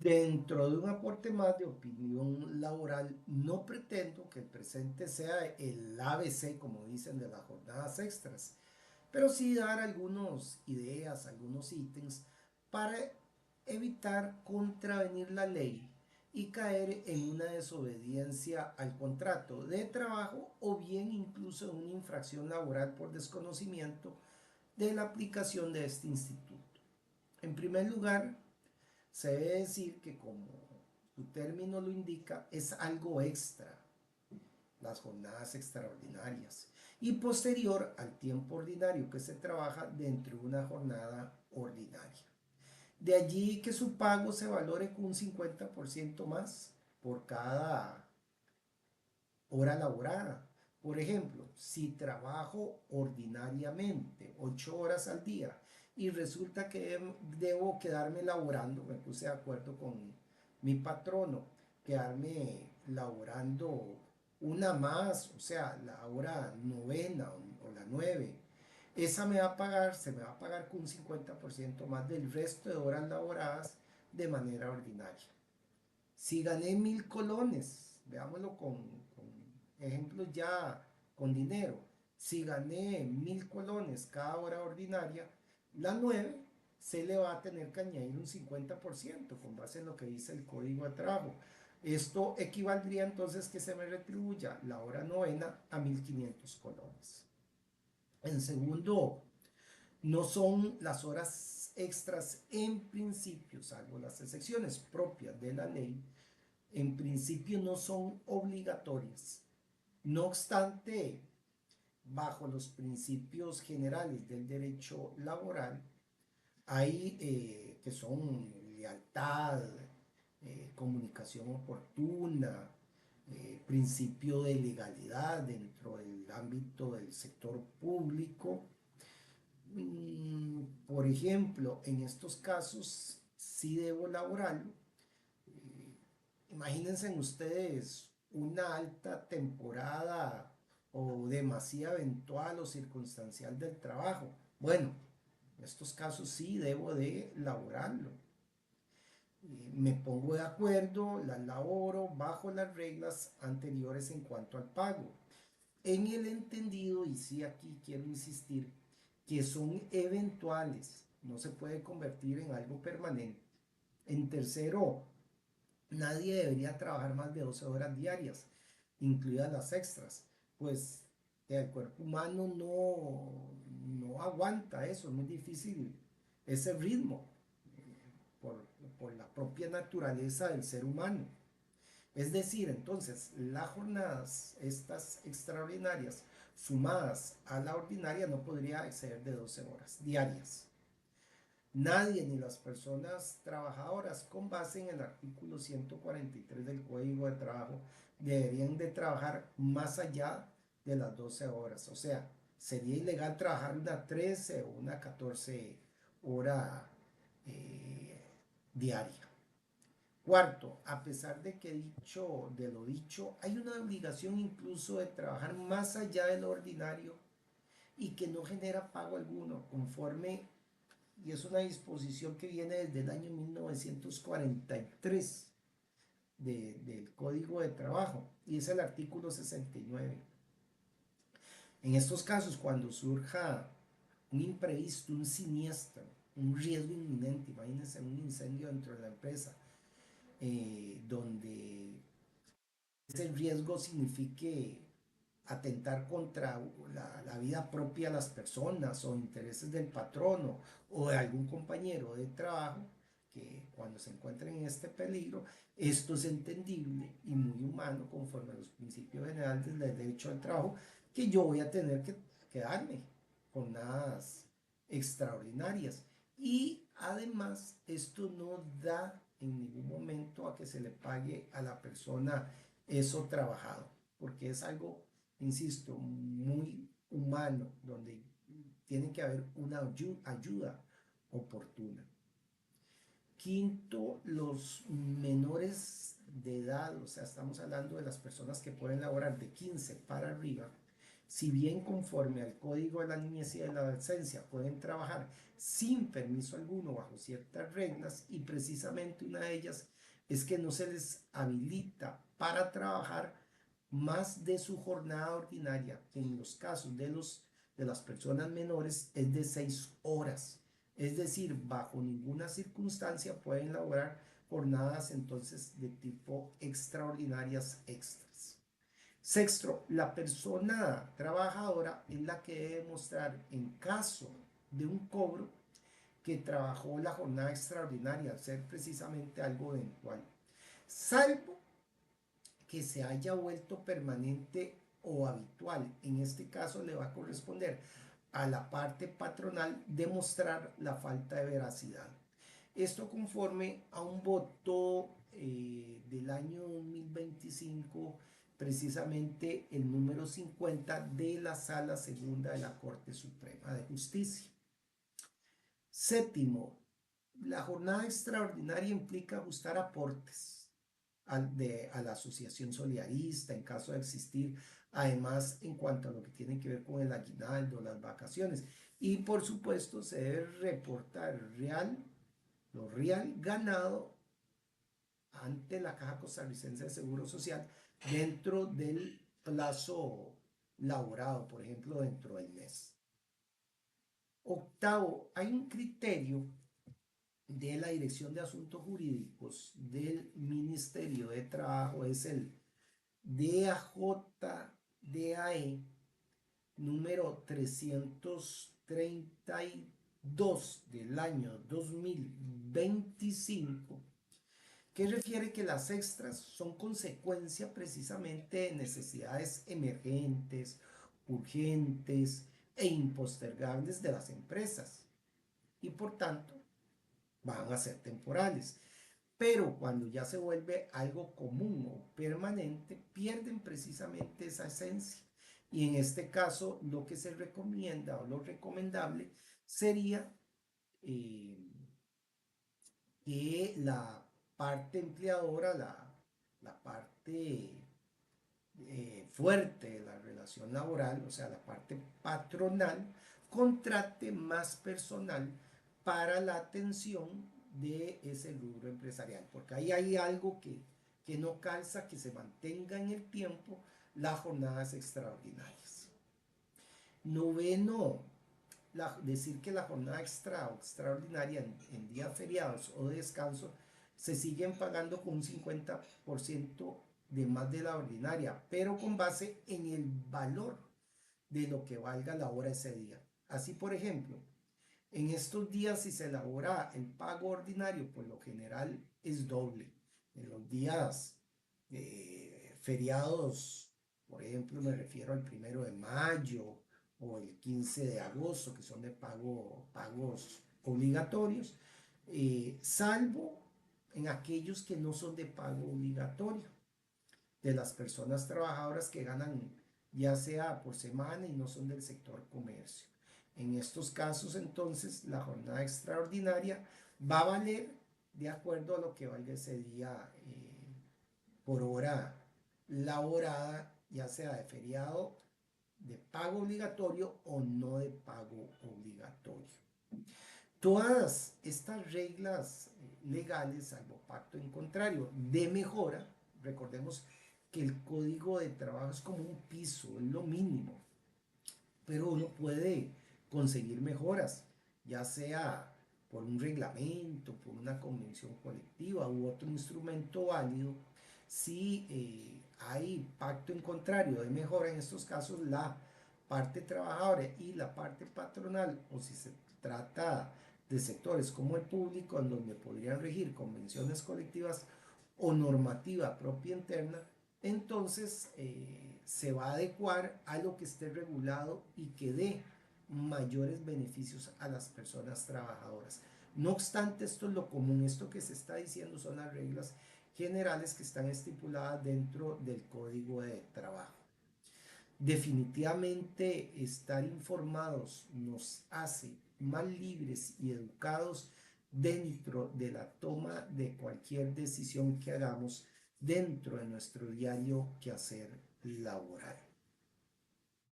Dentro de un aporte más de opinión laboral, no pretendo que el presente sea el ABC, como dicen, de las jornadas extras, pero sí dar algunas ideas, algunos ítems para evitar contravenir la ley y caer en una desobediencia al contrato de trabajo o bien incluso en una infracción laboral por desconocimiento de la aplicación de este instituto. En primer lugar, se debe decir que, como su término lo indica, es algo extra, las jornadas extraordinarias, y posterior al tiempo ordinario que se trabaja dentro de una jornada ordinaria. De allí que su pago se valore con un 50% más por cada hora laborada. Por ejemplo, si trabajo ordinariamente 8 horas al día y resulta que debo quedarme laborando, me puse de acuerdo con mi patrono, quedarme laborando una más, o sea, la hora novena o la 9, esa me va a pagar, se me va a pagar con un 50% más del resto de horas laboradas de manera ordinaria. Si gané 1.000 colones, veámoslo con ejemplos ya con dinero. Si gané 1.000 colones cada hora ordinaria, la 9 se le va a tener que añadir un 50% con base en lo que dice el código de trabajo. Esto equivaldría entonces que se me retribuya la hora novena a 1.500 colones. En segundo, no son las horas extras en principio, salvo las excepciones propias de la ley, en principio no son obligatorias. No obstante, bajo los principios generales del derecho laboral, hay que son lealtad, comunicación oportuna, principio de legalidad dentro del ámbito del sector público. Por ejemplo, en estos casos sí debo laboral. Imagínense ustedes una alta temporada o demasía eventual o circunstancial del trabajo. Bueno, en estos casos sí debo de laborarlo. Me pongo de acuerdo, la laboro bajo las reglas anteriores en cuanto al pago. En el entendido, y sí aquí quiero insistir, que son eventuales, no se puede convertir en algo permanente. En tercero, nadie debería trabajar más de 12 horas diarias, incluidas las extras, pues el cuerpo humano no aguanta eso, es muy difícil ese ritmo por, por la propia naturaleza del ser humano. Es decir, entonces, las jornadas, estas extraordinarias, sumadas a la ordinaria, no podría exceder de 12 horas diarias. Nadie ni las personas trabajadoras con base en el artículo 143 del Código de Trabajo deberían de trabajar más allá de las 12 horas. O sea, sería ilegal trabajar una 13 o una 14 hora eh, diaria. Cuarto, a pesar de que de lo dicho, hay una obligación incluso de trabajar más allá de lo ordinario y que no genera pago alguno, conforme, y es una disposición que viene desde el año 1943 del Código de Trabajo, y es el artículo 69. En estos casos, cuando surja un imprevisto, un siniestro, un riesgo inminente, imagínense un incendio dentro de la empresa, donde ese riesgo signifique atentar contra la vida propia de las personas o intereses del patrono o de algún compañero de trabajo, que cuando se encuentren en este peligro, esto es entendible y muy humano conforme a los principios generales del derecho al trabajo, que yo voy a tener que quedarme con nada extraordinarias. Y además esto no da en ningún momento a que se le pague a la persona eso trabajado, porque es algo, insisto, muy humano, donde tiene que haber una ayuda oportuna. Quinto, los menores de edad, o sea, estamos hablando de las personas que pueden laborar de 15 para arriba, Si bien conforme al Código de la Niñez y de la Adolescencia pueden trabajar sin permiso alguno bajo ciertas reglas, y precisamente una de ellas es que no se les habilita para trabajar más de su jornada ordinaria, que en los casos de las personas menores es de 6 horas. Es decir, bajo ninguna circunstancia pueden laborar jornadas entonces de tipo extraordinarias extras. Sexto, la persona trabajadora es la que debe mostrar en caso de un cobro que trabajó la jornada extraordinaria, al ser precisamente algo eventual, salvo que se haya vuelto permanente o habitual. En este caso le va a corresponder a la parte patronal demostrar la falta de veracidad. Esto conforme a un voto del año 2025, precisamente el número 50 de la Sala Segunda de la Corte Suprema de Justicia. Séptimo, la jornada extraordinaria implica ajustar aportes a la asociación solidarista en caso de existir, además en cuanto a lo que tiene que ver con el aguinaldo, las vacaciones. Y por supuesto se debe reportar lo real ganado ante la Caja Costarricense de Seguro Social dentro del plazo laborado, por ejemplo, dentro del mes. Octavo, hay un criterio de la Dirección de Asuntos Jurídicos del Ministerio de Trabajo, es el DAJDAE número 332 del año 2025, que refiere que las extras son consecuencia precisamente de necesidades emergentes, urgentes e impostergables de las empresas, y por tanto van a ser temporales. Pero cuando ya se vuelve algo común o permanente, pierden precisamente esa esencia. Y en este caso, lo que se recomienda o lo recomendable sería eh, que la parte empleadora, la parte fuerte de la relación laboral, o sea, la parte patronal, contrate más personal para la atención de ese rubro empresarial, porque ahí hay algo que no calza, que se mantenga en el tiempo las jornadas extraordinarias. Noveno, decir que la jornada extra o extraordinaria en días feriados o de descanso se siguen pagando con un 50% de más de la ordinaria, pero con base en el valor de lo que valga la hora ese día. Así, por ejemplo, en estos días, si se elabora el pago ordinario, por lo general es doble. En los días feriados, por ejemplo, me refiero al 1 de mayo o el 15 de agosto, que son de pagos obligatorios, salvo en aquellos que no son de pago obligatorio, de las personas trabajadoras que ganan ya sea por semana y no son del sector comercio. En estos casos, entonces, la jornada extraordinaria va a valer de acuerdo a lo que valga ese día por hora laborada, ya sea de feriado, de pago obligatorio o no de pago obligatorio. Todas estas reglas legales, salvo pacto en contrario, de mejora, recordemos que el código de trabajo es como un piso, es lo mínimo, pero uno puede conseguir mejoras, ya sea por un reglamento, por una convención colectiva u otro instrumento válido. Si hay pacto en contrario de mejora, en estos casos la parte trabajadora y la parte patronal, o si se trata de sectores como el público, en donde podrían regir convenciones colectivas o normativa propia interna, entonces se va a adecuar a lo que esté regulado y que dé mayores beneficios a las personas trabajadoras. No obstante, esto es lo común, esto que se está diciendo son las reglas generales que están estipuladas dentro del Código de Trabajo. Definitivamente estar informados nos hace más libres y educados dentro de la toma de cualquier decisión que hagamos dentro de nuestro diario quehacer laboral.